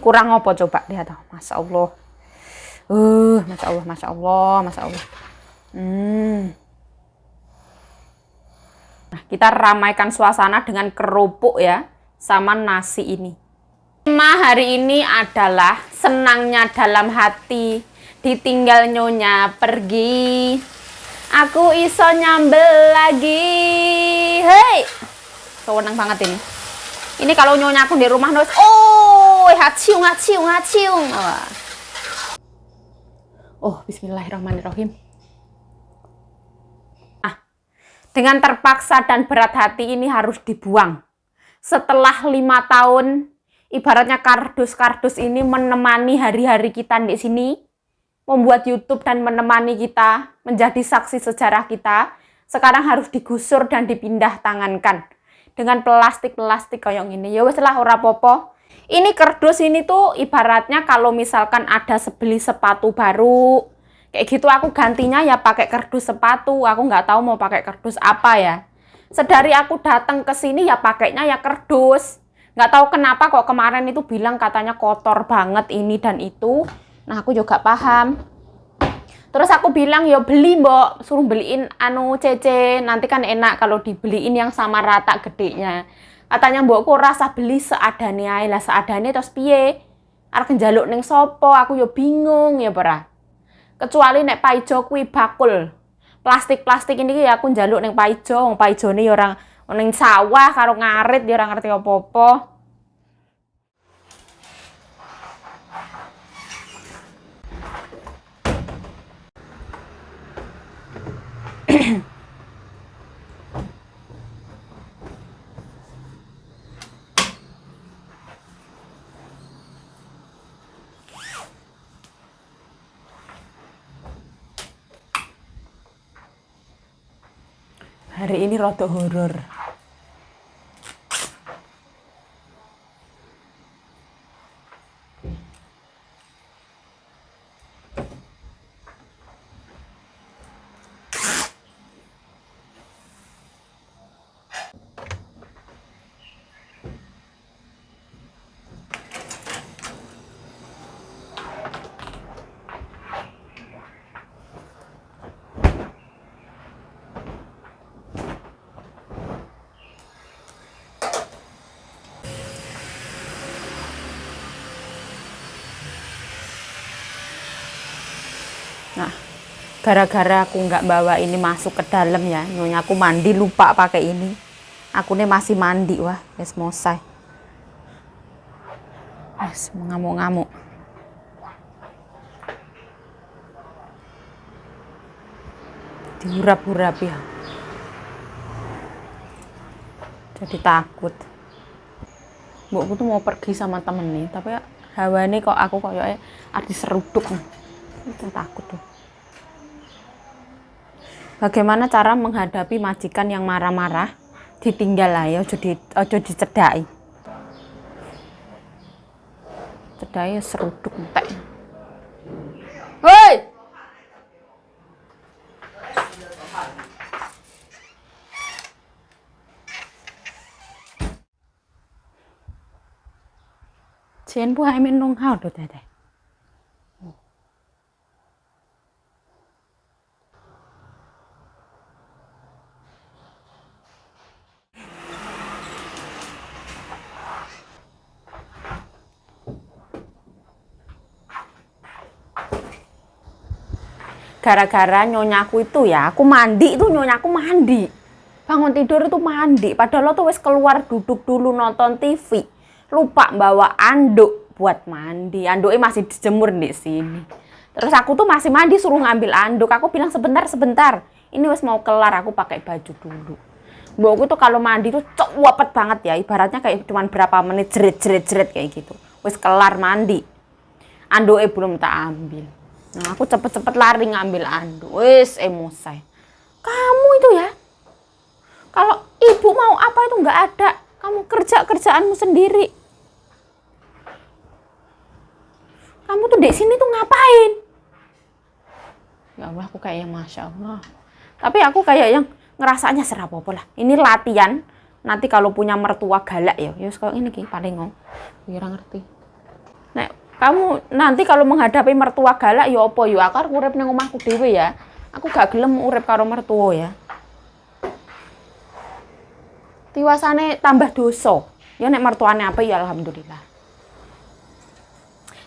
kurang apa coba? Lihat tuh, Masya Allah. Masya Allah, Masya Allah, Masya Allah. Nah, kita ramaikan suasana dengan kerupuk ya, sama nasi ini. Tema hari ini adalah senangnya dalam hati, ditinggal nyonya pergi. Aku iso nyambel lagi. Hei, senang banget ini. Ini kalau nyonya aku di rumah nulis, haciung. Bismillahirrahmanirrahim. Dengan terpaksa dan berat hati ini harus dibuang. Setelah 5 tahun, ibaratnya kardus-kardus ini menemani hari-hari kita di sini, membuat YouTube dan menemani kita, menjadi saksi sejarah kita, sekarang harus digusur dan dipindah tangankan dengan plastik-plastik kayak gini. Ya wes lah, ora popo. Ini kardus ini tuh ibaratnya kalau misalkan ada beli sepatu baru, kayak gitu aku gantinya ya pakai kardus sepatu. Aku nggak tahu mau pakai kardus apa ya. Sedari aku datang ke sini ya pakainya ya kardus. Nggak tahu kenapa kok kemarin itu bilang katanya kotor banget ini dan itu. Nah, aku juga paham. Terus aku bilang, ya beli mbok, suruh beliin Cece, nanti kan enak kalau dibeliin yang sama rata gedenya. Katanya mbokku rasa beli seadane ae lah, seadane terus piye? Arep njaluk ning sopo? Aku ya bingung ya ora. Kecuali nek paijo kuwi bakul. Plastik-plastik ini ya aku njaluk ning paijo, wong paijone ya ora ning sawah karo ngarit ya ora ngerti apa-apa. Hari ini rada horor. Nah, gara-gara aku nggak bawa ini masuk ke dalam ya, nyonya aku mandi lupa pakai ini. Aku nih masih mandi, wah, wes selesai. Wes mengamuk-ngamuk. Diurap-urap ya. Jadi takut. Mbokku tuh mau pergi sama temen nih, tapi hawane kok aku koyoke arti seruduk. Itu takut tuh. Bagaimana cara menghadapi majikan yang marah-marah? Ditinggal lah ya, ojo dicedhaki. Cedhake seruduk entek. Hei! Jen bu hai men nong hao do tete. Gara-gara nyonyaku itu ya, aku mandi itu nyonyaku mandi. Bangun tidur itu mandi, padahal lo tuh wis keluar duduk dulu nonton TV. Lupa bawa anduk buat mandi. Anduknya masih dijemur di sini. Terus aku tuh masih mandi suruh ngambil anduk. Aku bilang sebentar. Ini wis mau kelar, aku pakai baju dulu. Mbokku tuh kalau mandi tuh cepet banget ya. Ibaratnya kayak cuman berapa menit jeret kayak gitu. Wis kelar mandi. Anduknya belum tak ambil. Nah, aku cepet-cepet lari ngambil anduk. Wis emosi. Kamu itu ya, kalau ibu mau apa itu nggak ada. Kamu kerjaanmu sendiri. Kamu tuh di sini tuh ngapain? Ya Allah, aku kayak yang Masya Allah. Tapi aku kayak yang ngerasanya serapopo lah. Ini latihan. Nanti kalau punya mertua galak ya. Ya kayak ini ki paling ngomong. Kira ngerti. Nek Kamu nanti kalau menghadapi mertua galak ya apa ya, aku arep urip ning omahku dhewe ya. Aku gak gelem urip karo mertua ya. Tiwasane tambah dosa. Ya nek mertuane apa ya alhamdulillah.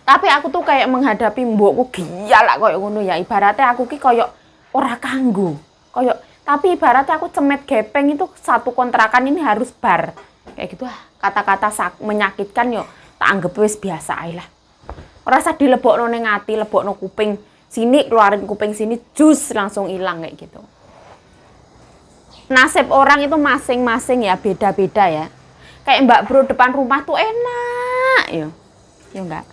Tapi aku tuh kayak menghadapi mbokku giyalak koyo ngono ya. Ibaratnya aku ki koyo ora kanggo. Koyo tapi ibaratnya aku cemet gepeng itu satu kontrakan ini harus bar. Kayak gitu kata-kata menyakitkan yo tak anggap wis biasa ae lah. Ora usah dilebokno ning ati, lebokno kuping sini, keluarin kuping sini, jus langsung hilang kayak gitu. Nasib orang itu masing-masing ya, beda-beda ya. Kayak Mbak Bro depan rumah tuh enak ya. Ya enggak.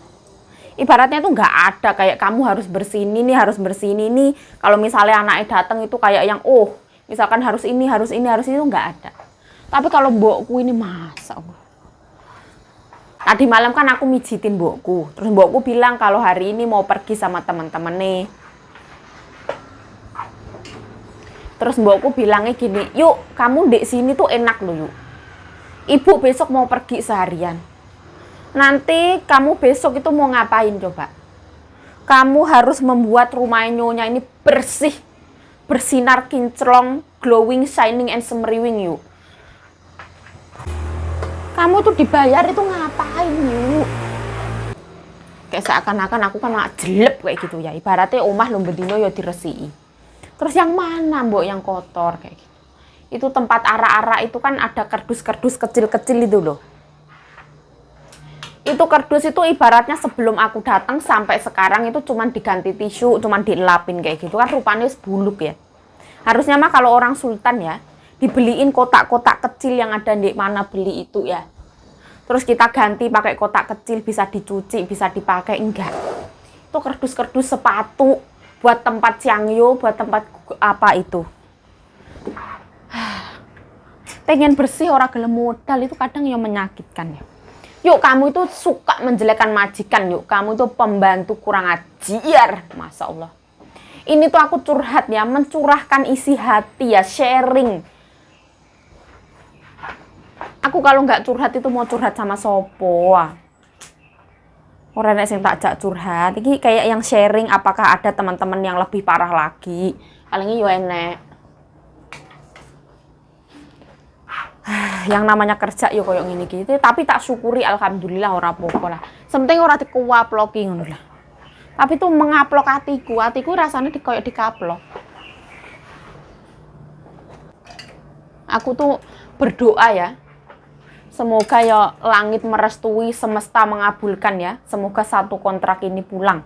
Ibaratnya tuh enggak ada kayak kamu harus bersini nih, harus bersini nih. Kalau misalnya anaknya datang itu kayak yang misalkan harus ini itu enggak ada. Tapi kalau mbokku ini masa Allah. Tadi malam kan aku mijitin mbokku. Terus mbokku bilang kalau hari ini mau pergi sama teman-teman nih. Terus mbokku bilangnya gini, yuk kamu di sini tuh enak loh yuk. Ibu besok mau pergi seharian. Nanti kamu besok itu mau ngapain coba? Kamu harus membuat rumah nyonya ini bersih. Bersinar kinclong, glowing, shining, and semeriwing yuk. Kamu tuh dibayar itu ngapain yuk? Kayak seakan-akan aku kan jelek kayak gitu ya. Ibaratnya omah lho bendino ya diresiki. Terus yang mana mbok yang kotor kayak gitu. Itu tempat arak-arak itu kan ada kardus-kardus kecil-kecil itu loh. Itu kardus itu ibaratnya sebelum aku datang sampai sekarang itu cuman diganti tisu, cuman dilapin kayak gitu kan rupanya buluk ya. Harusnya mah kalau orang sultan ya, dibeliin kotak-kotak kecil yang ada di mana beli itu ya. Terus kita ganti pakai kotak kecil, bisa dicuci, bisa dipakai, enggak. Itu kardus-kardus sepatu, buat tempat siangyo, buat tempat apa itu. Pengen bersih orang gelem modal itu kadang yang menyakitkan ya. Yuk kamu itu suka menjelekkan majikan, yuk kamu itu pembantu kurang ajar, Masya Allah. Ini tuh aku curhat ya, mencurahkan isi hati ya, sharing. Aku kalau nggak curhat itu mau curhat sama sopo. Orang yang tak ajak curhat, ini kayak yang sharing apakah ada teman-teman yang lebih parah lagi. Palingnya yo enek. Yang namanya kerja yo koyo ngene iki, tapi tak syukuri alhamdulillah ora apa-apa lah. Sementing ora dikuaploki ngono lah. Tapi tuh mengaplok hatiku rasanya koyo dikaplok. Aku tuh berdoa ya. Semoga ya langit merestui, semesta mengabulkan ya. Semoga satu kontrak ini pulang.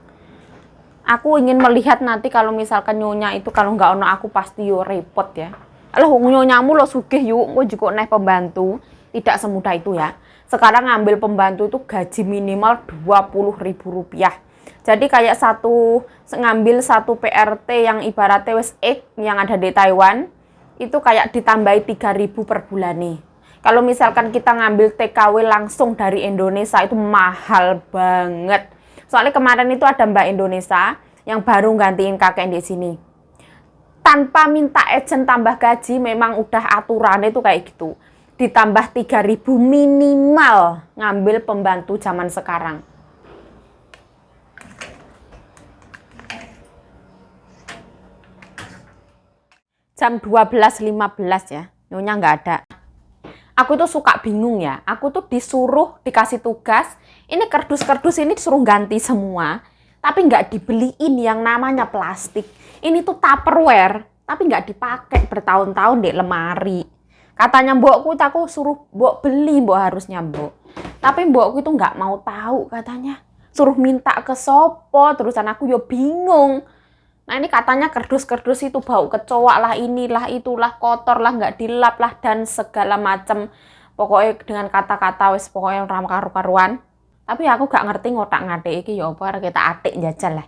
Aku ingin melihat nanti kalau misalkan nyonya itu kalau nggak ono aku pasti yo repot ya. Alah nyonyamu lo sugih yuk, gue juga naik pembantu. Tidak semudah itu ya. Sekarang ngambil pembantu itu gaji minimal Rp20.000. Jadi kayak ngambil satu PRT yang ibaratnya wes yang ada di Taiwan, itu kayak ditambahi 3.000 per bulan nih. Kalau misalkan kita ngambil TKW langsung dari Indonesia itu mahal banget. Soalnya kemarin itu ada Mbak Indonesia yang baru gantiin kakek di sini. Tanpa minta agent tambah gaji, memang udah aturannya itu kayak gitu. Ditambah 3.000 minimal ngambil pembantu zaman sekarang. Jam 12.15 ya, nyonya nggak ada. Aku tuh suka bingung ya, aku tuh dikasih tugas, ini kardus-kardus ini disuruh ganti semua, tapi nggak dibeliin yang namanya plastik. Ini tuh Tupperware, tapi nggak dipakai bertahun-tahun di lemari. Katanya mbokku, aku suruh mbok beli, mbok harusnya mbok. Tapi mbokku itu nggak mau tahu katanya. Suruh minta ke sopo, terusan aku yo bingung. Nah ini katanya kardus-kardus itu bau kecoak lah, inilah, itulah, kotor lah, nggak dilap lah, dan segala macam. Pokoknya dengan kata-kata wis pokoknya ramah karu-karuan. Tapi aku gak ngerti ngotak ngatik iki ya apa kita atik njajal lah.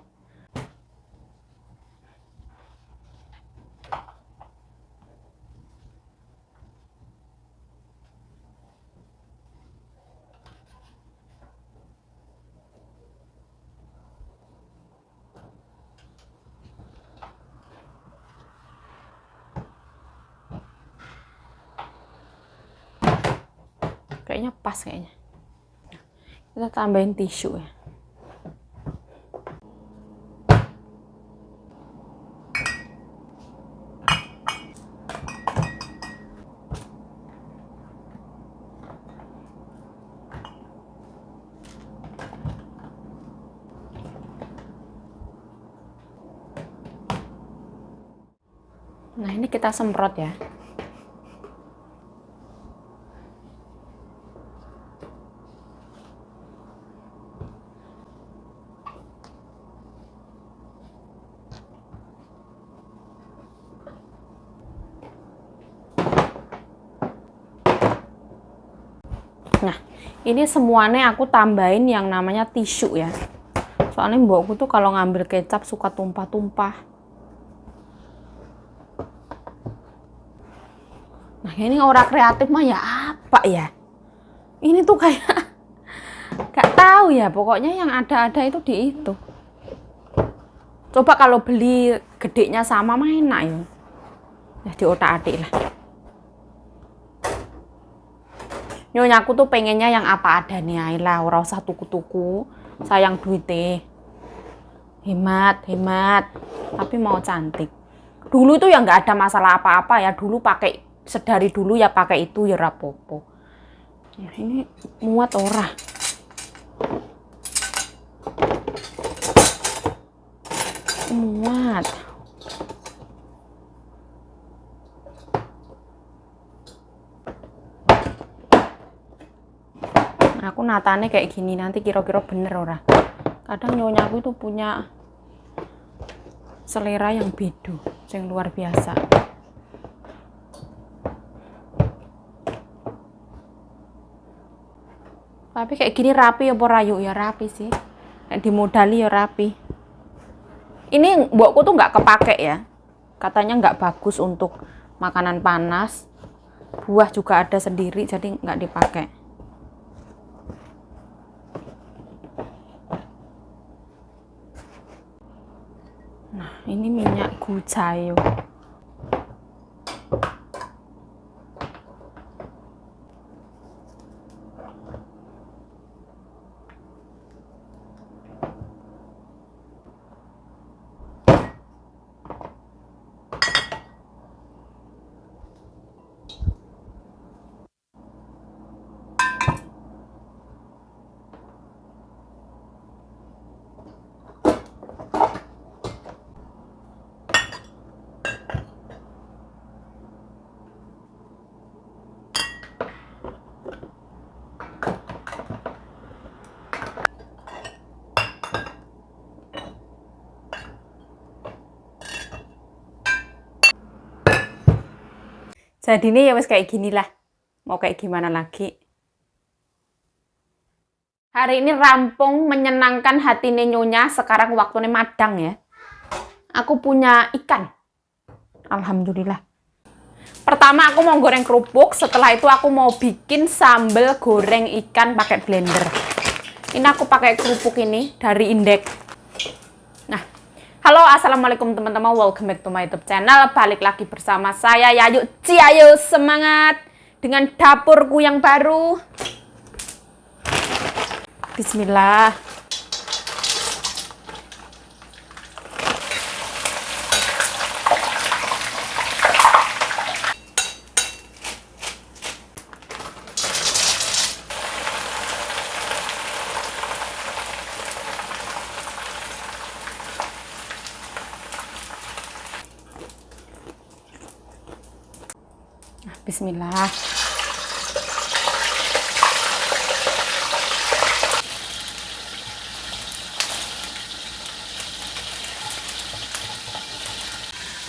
Kayaknya pas kayaknya. Kita tambahin tisu ya. Nah, ini kita semprot ya. Nah, ini semuanya aku tambahin yang namanya tisu ya. Soalnya mbokku tuh kalau ngambil kecap suka tumpah-tumpah. Nah, ini orang kreatif mah ya apa ya? Ini tuh kayak gak tahu ya, pokoknya yang ada-ada itu di itu. Coba kalau beli gedenya sama mah enak ya. Ya diotak-atik lah. Nyonya aku tuh pengennya yang apa adanya lah, ora usah tuku-tuku. Sayang duitnya. Hemat, hemat. Tapi mau cantik. Dulu tuh ya nggak ada masalah apa-apa ya. Dulu pakai sedari dulu ya pakai itu ya rapopo. Ya ini muat ora. Muat. Aku natane kayak gini, nanti kira-kira bener ora. Kadang nyonya aku itu punya selera yang beda, yang luar biasa. Tapi kayak gini rapi apa rayu ya rapi sih. Kayak dimodali ya rapi. Ini mbokku tuh nggak kepake ya. Katanya nggak bagus untuk makanan panas. Buah juga ada sendiri, jadi nggak dipakai. Nah, ini minyak gucayo. Jadi ini ya wes kayak gini lah. Mau kayak gimana lagi? Hari ini rampung menyenangkan hati nyonya. Sekarang waktunya madang ya. Aku punya ikan. Alhamdulillah. Pertama aku mau goreng kerupuk. Setelah itu aku mau bikin sambal goreng ikan pakai blender. Ini aku pakai kerupuk ini dari Indek. Nah, halo assalamualaikum teman-teman. Welcome back to my YouTube channel. Balik lagi bersama saya Yayu. Ayo semangat dengan dapurku yang baru. Bismillah. Bismillah.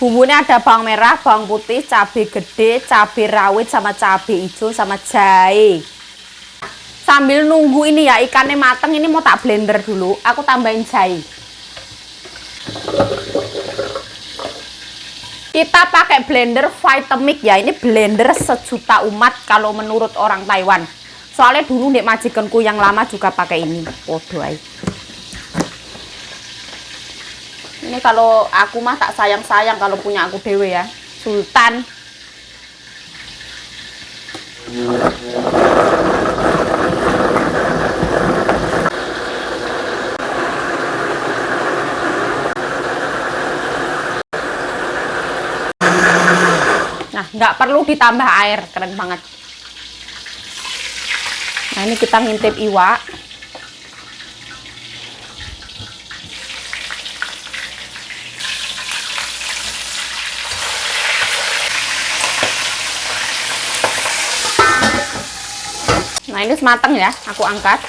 Bumbunya ada bawang merah, bawang putih, cabai gede, cabai rawit, sama cabai hijau, sama jahe. Sambil nunggu ini ya ikannya mateng, ini mau tak blender dulu. Aku tambahin jahe. Kita pakai blender Vitamix ya. Ini blender sejuta umat kalau menurut orang Taiwan. Soalnya dulu nek majikanku yang lama juga pakai ini. Podo ae. Ini kalau aku mah tak sayang-sayang kalau punya aku dewe ya. Sultan. Nah, nggak perlu ditambah air, keren banget. Nah, ini kita ngintip iwak. Nah, ini mateng ya, aku angkat.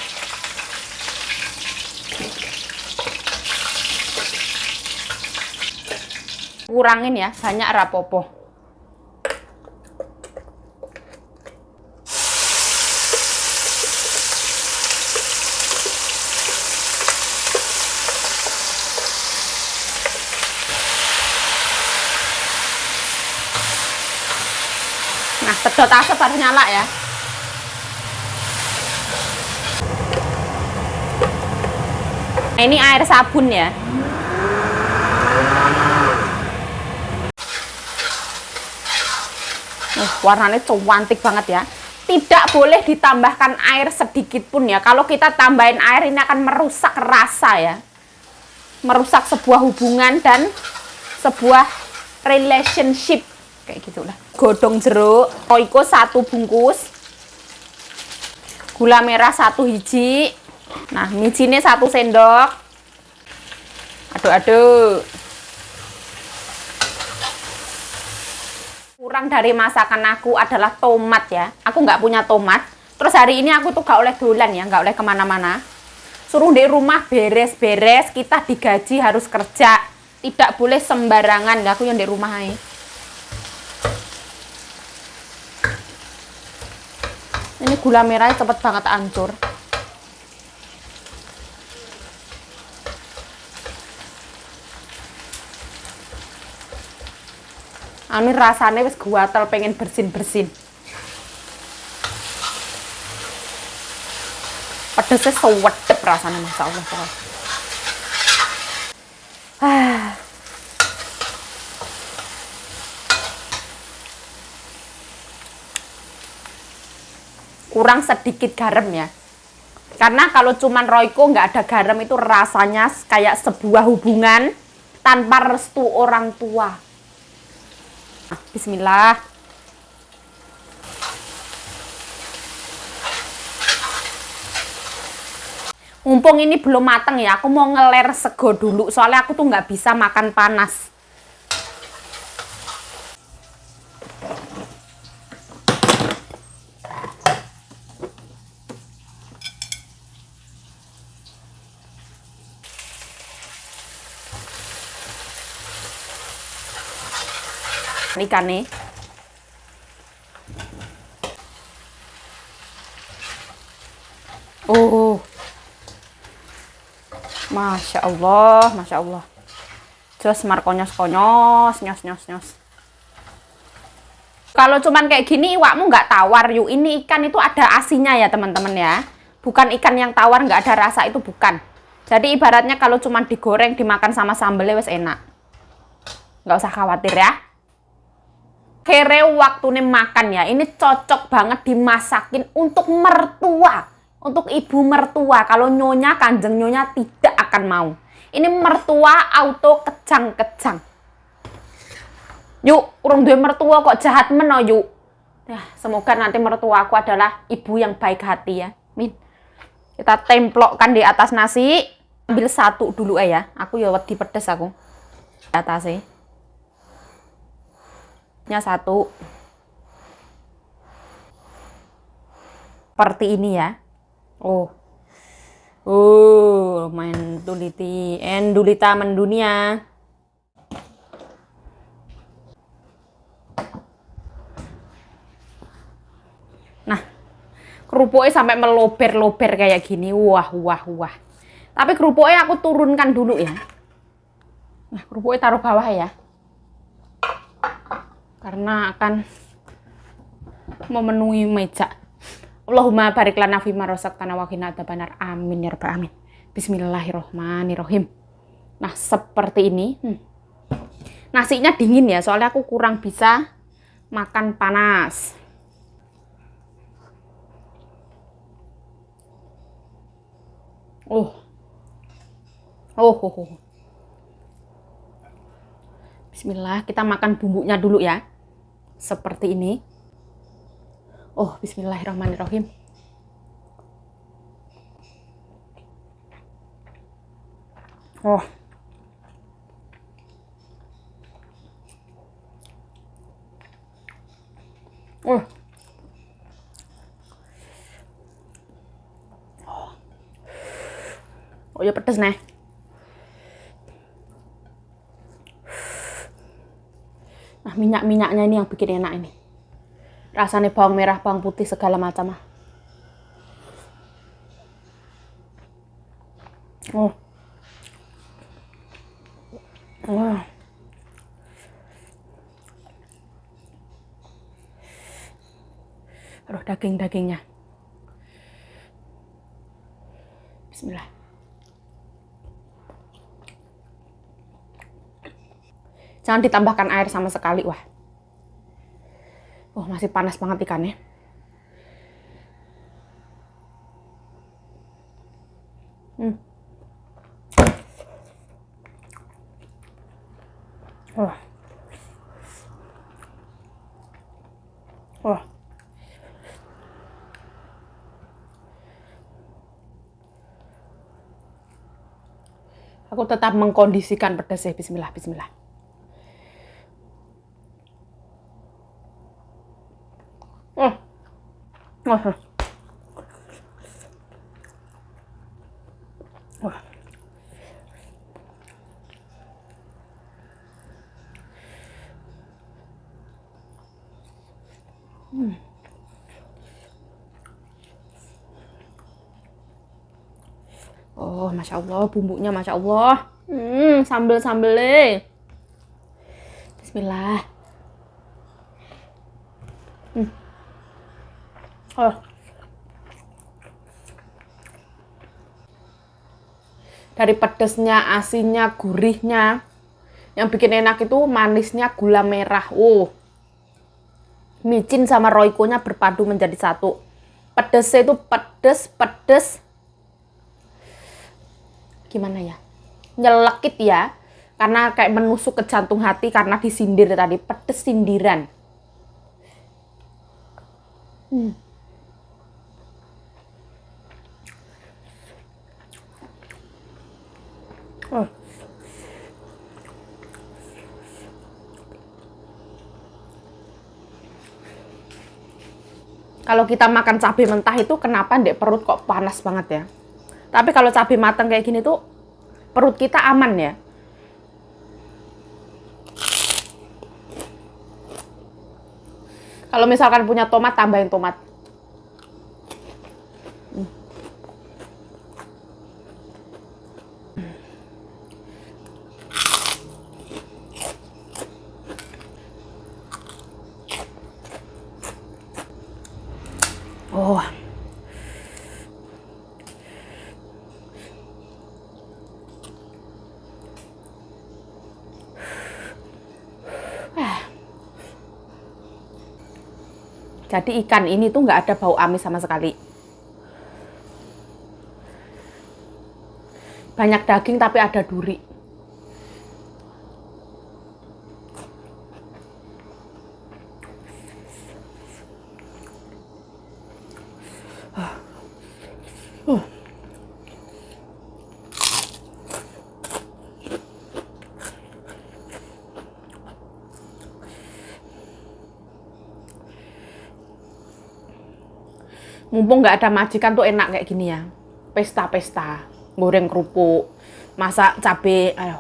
Kurangin ya, banyak rapopo. Nah, sedot asap harus nyala ya. Nah, ini air sabun ya. Warnanya cantik banget ya. Tidak boleh ditambahkan air sedikit pun ya. Kalau kita tambahin air ini akan merusak rasa ya. Merusak sebuah hubungan dan sebuah relationship. Kayak gitulah. Godong jeruk, roiko 1 bungkus. Gula merah 1 hiji. Nah, micinnya 1 sendok. Aduk-aduk. Kurang dari masakan aku adalah tomat ya. Aku nggak punya tomat. Terus hari ini aku tuh gak oleh dolan ya, nggak oleh kemana-mana. Suruh di rumah beres-beres, kita digaji harus kerja. Tidak boleh sembarangan, aku yang di rumah aja. Ini gula merahnya cepet banget hancur. Ini rasanya wis guatel pengen bersin-bersin. Pedesnya sewedep rasanya, Masya Allah. Kurang sedikit garam ya. Karena kalau cuman roiko nggak ada garam itu rasanya kayak sebuah hubungan tanpa restu orang tua. Nah, bismillah. Mumpung ini belum mateng ya, aku mau ngeler sego dulu. Soalnya aku tuh nggak bisa makan panas. Ikannya. Oh. Masya Allah, Masya Allah. Terus markonyos-konyos, nyos. Kalau cuman kayak gini, iwakmu nggak tawar yuk. Ini ikan itu ada asinnya ya teman-teman ya. Bukan ikan yang tawar nggak ada rasa, itu bukan. Jadi ibaratnya kalau cuman digoreng, dimakan sama sambelnya wes enak. Nggak usah khawatir ya. Kere waktunya makan ya. Ini cocok banget dimasakin untuk mertua. Untuk ibu mertua, kalau nyonya, kanjeng nyonya tidak akan mau. Ini mertua auto kejang-kejang. Yuk, urung duwe mertua kok jahat meno yuk. Ya, semoga nanti mertua aku adalah ibu yang baik hati ya. Min. Kita templokkan di atas nasi. Ambil 1 dulu ya. Aku ya wedi pedes aku. Di atasnya. Nya 1. Seperti ini ya. Main tuliti, endulita mendunia. Nah, kerupuknya sampai melober-lober kayak gini. Wah. Tapi kerupuknya aku turunkan dulu ya. Nah, kerupuknya taruh bawah ya. Karena akan memenuhi meja. Allahumma barik lana fima razaqtana wa qina adzabannar. Amin ya rabbal alamin. Bismillahirrahmanirrahim. Nah, seperti ini. Nasinya dingin ya, soalnya aku kurang bisa makan panas. Bismillah, kita makan bumbunya dulu ya. Seperti ini. Bismillahirrahmanirrahim. Oh ya pedes nih. Nah, minyak-minyaknya ini yang bikin enak ini. Rasanya bawang merah, bawang putih, segala macam. Oh. Oh. Aduh, daging-dagingnya. Bismillah. Jangan ditambahkan air sama sekali, wah. Oh, masih panas banget ikannya. Wah. Wah. Aku tetap mengkondisikan pedas ya. Bismillah, bismillah. Oh. Oh. Wah. Oh, Masya Allah, bumbunya Masya Allah. Sambel-sambelnya. Bismillah. Oh. Dari pedesnya, asinnya, gurihnya. Yang bikin enak itu manisnya gula merah. Micin sama royco-nya berpadu menjadi satu. Pedesnya itu pedes. Gimana ya? Nyelekit ya. Karena kayak menusuk ke jantung hati karena disindir tadi. Pedes sindiran. Oh. Kalau kita makan cabai mentah itu kenapa ndek perut kok panas banget ya? Tapi kalau cabai matang kayak gini tuh perut kita aman ya. Kalau misalkan punya tomat, tambahin tomat. Oh. Jadi ikan ini tuh nggak ada bau amis sama sekali. Banyak daging tapi ada duri. Mumpung nggak ada majikan tuh enak kayak gini ya. Pesta-pesta, goreng kerupuk, masak cabai, ayo.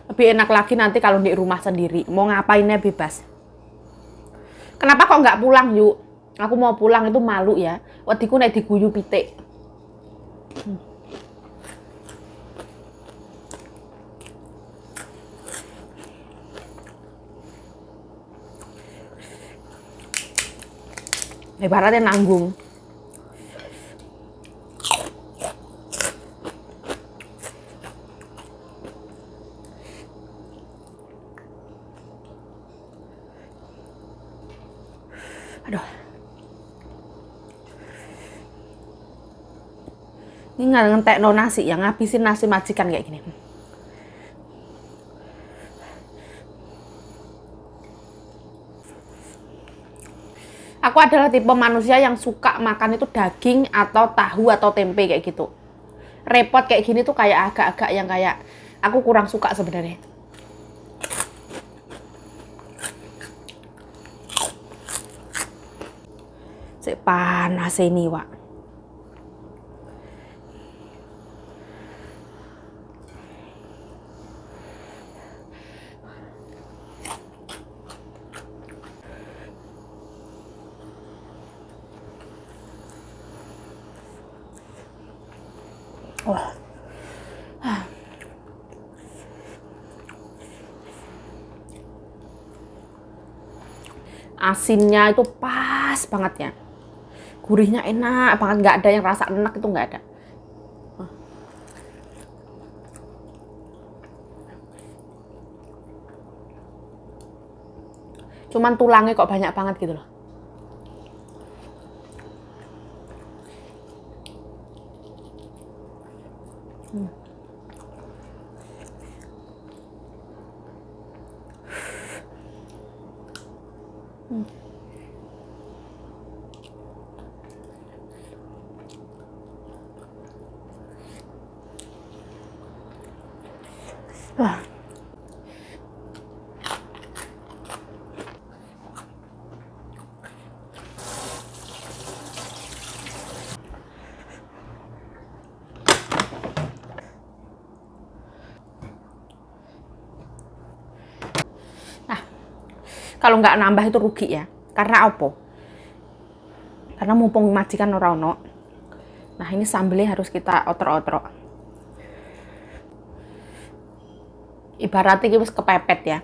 Lebih enak lagi nanti kalau di rumah sendiri. Mau ngapainnya bebas. Kenapa kok nggak pulang yuk? Aku mau pulang itu malu ya. Wediku nek diguyu pitik. Ibaratnya nanggung. Aduh. Ini nggak ngentek no nasi, yang ngabisin nasi majikan kayak gini. Aku adalah tipe manusia yang suka makan itu daging atau tahu atau tempe kayak gitu. Repot kayak gini tuh kayak agak-agak yang kayak aku kurang suka sebenarnya. Cek panas ini, Wak. Wah. Asinnya itu pas banget ya. Gurihnya enak banget, nggak ada yang rasa enak, itu nggak ada. Cuman tulangnya kok banyak banget gitu loh. Wah. Nah, kalau nggak nambah itu rugi ya. Karena apa? Karena mumpung majikan ora ono. Nah, ini sambelnya harus kita otrok-otrok. Ibaratnya iki wis kepepet ya.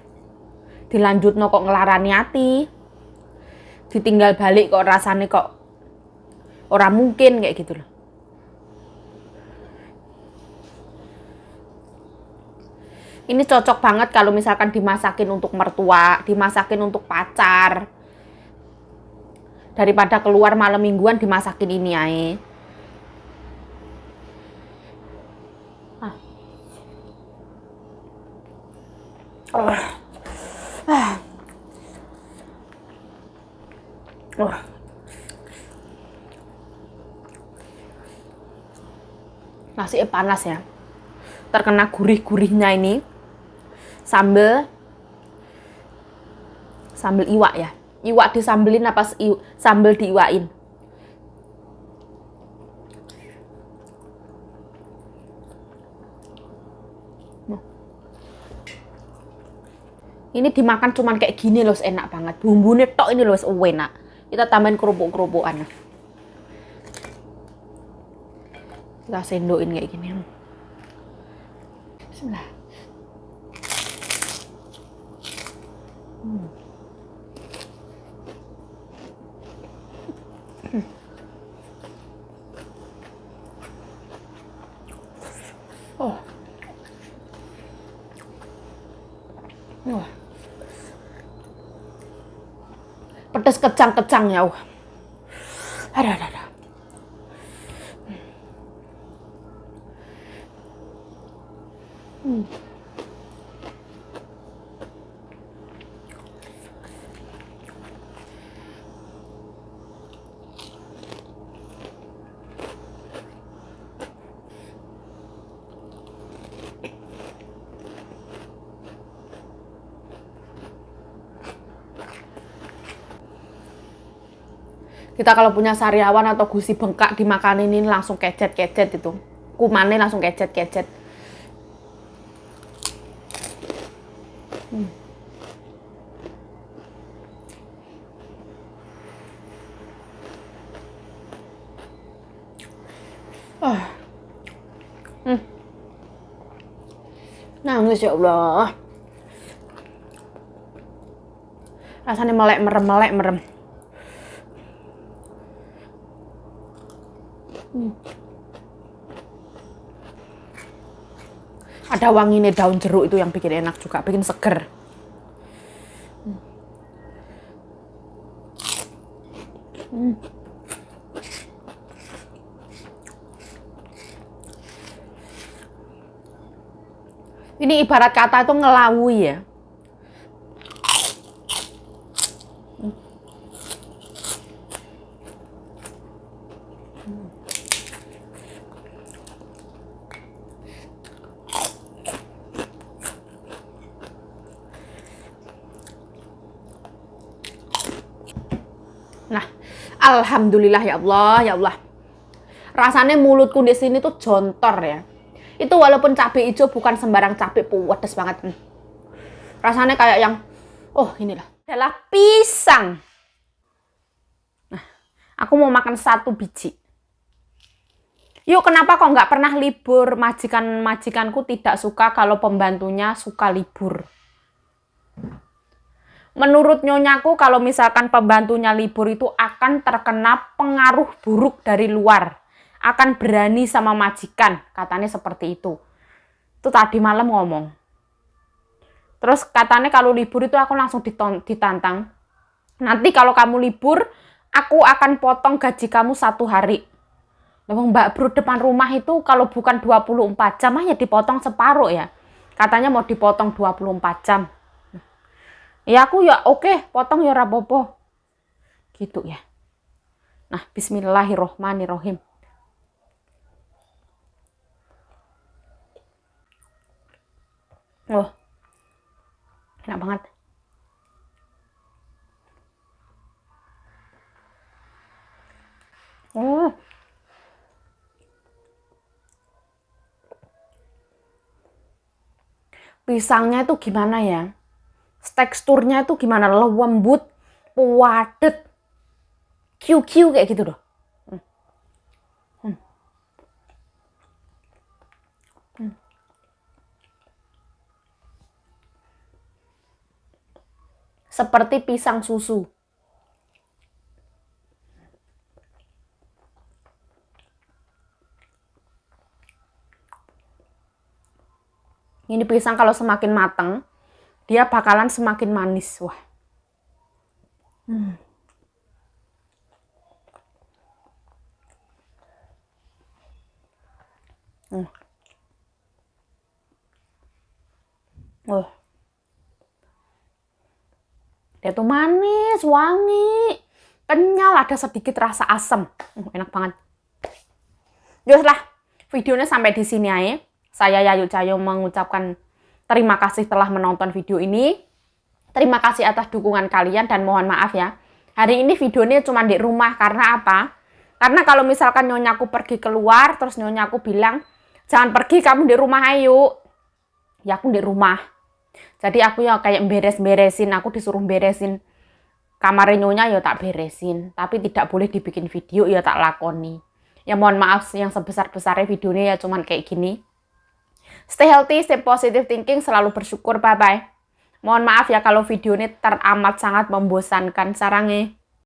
Dilanjutno kok ngelarani ati. Ditinggal balik kok rasane kok ora mungkin kayak gitu loh. Ini cocok banget kalau misalkan dimasakin untuk mertua, dimasakin untuk pacar. Daripada keluar malam mingguan dimasakin ini ae. Nasi panas ya. Terkena gurih-gurihnya ini. Sambel iwak ya. Iwak disambelin apa sambel diiwain? Ini dimakan cuman kayak gini loh, enak banget. Bumbunya tok ini loh, enak. Kita tambahin kerupuk-kerupukan. Kita sendokin kayak gini. Bismillah. Oh. Wah. Pedas kecang-kecang ya. Ada. Kita kalau punya sariawan atau gusi bengkak dimakanin ini langsung kecet-kecet itu. Kumannya langsung kecet-kecet. Nangis ya Allah. Rasanya melek merem. Ada wanginya daun jeruk itu yang bikin enak juga, bikin seger. Ini ibarat kata itu ngelawui ya. Nah, alhamdulillah ya Allah, ya Allah. Rasanya mulutku di sini tuh jontor ya. Itu walaupun cabai hijau bukan sembarang cabai, pedes banget. Rasanya kayak yang, oh inilah. Adalah pisang. Nah, aku mau makan 1 biji. Yuk, kenapa kok nggak pernah libur? Majikanku tidak suka kalau pembantunya suka libur. Menurut nyonyaku, kalau misalkan pembantunya libur itu akan terkena pengaruh buruk dari luar. Akan berani sama majikan, katanya seperti itu. Itu tadi malam ngomong. Terus katanya kalau libur itu aku langsung ditantang. Nanti kalau kamu libur, aku akan potong gaji kamu 1 hari. Memang Mbak Bro depan rumah itu kalau bukan 24 jam ya dipotong separuh ya. Katanya mau dipotong 24 jam. Ya aku ya oke, potong ya rapopo. Gitu ya. Nah, bismillahirrohmanirrohim. Oh, enak banget. Oh, pisangnya itu gimana ya? Teksturnya itu gimana? Lembut, padat, QQ kayak gitu loh. Seperti pisang susu. Ini pisang kalau semakin matang, dia bakalan semakin manis. Wah. Wah. Dia tuh manis, wangi, kenyal, ada sedikit rasa asam. Enak banget. Yuslah, videonya sampai di sini aja. Saya Yayu Cayo mengucapkan terima kasih telah menonton video ini. Terima kasih atas dukungan kalian dan mohon maaf ya. Hari ini videonya cuma di rumah karena apa? Karena kalau misalkan nyonyaku pergi keluar, terus nyonyaku bilang, jangan pergi, kamu di rumah ayo. Ya aku di rumah. Jadi aku ya kayak beres-beresin, aku disuruh beresin kamar nyonya ya tak beresin. Tapi tidak boleh dibikin video ya tak lakoni. Ya mohon maaf yang sebesar-besarnya videonya ya cuman kayak gini. Stay healthy, stay positive thinking, selalu bersyukur, bye-bye. Mohon maaf ya kalau video ini teramat sangat membosankan sarangnya.